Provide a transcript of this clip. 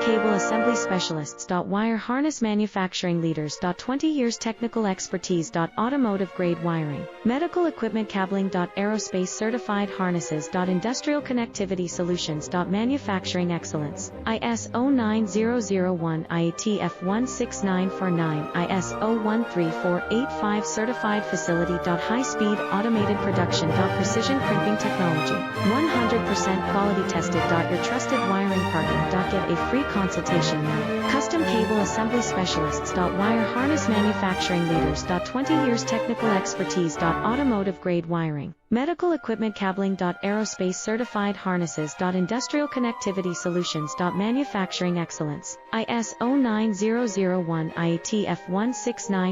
Cable Assembly Specialists. Wire Harness Manufacturing Leaders. 20 years technical expertise. Automotive grade wiring, medical equipment cabling. Aerospace certified harnesses. Industrial connectivity solutions. Manufacturing excellence. ISO 9001 IATF 16949 ISO 13485 certified facility. High speed automated production. Precision crimping technology, 100% quality tested. Your trusted wiring partner. Get a free consultation now. Custom Cable Assembly Specialists. Wire Harness Manufacturing Leaders. 20 years technical expertise. Automotive grade wiring, medical equipment cabling. Aerospace certified harnesses. Industrial connectivity solutions. Manufacturing excellence. ISO 9001 IATF 16949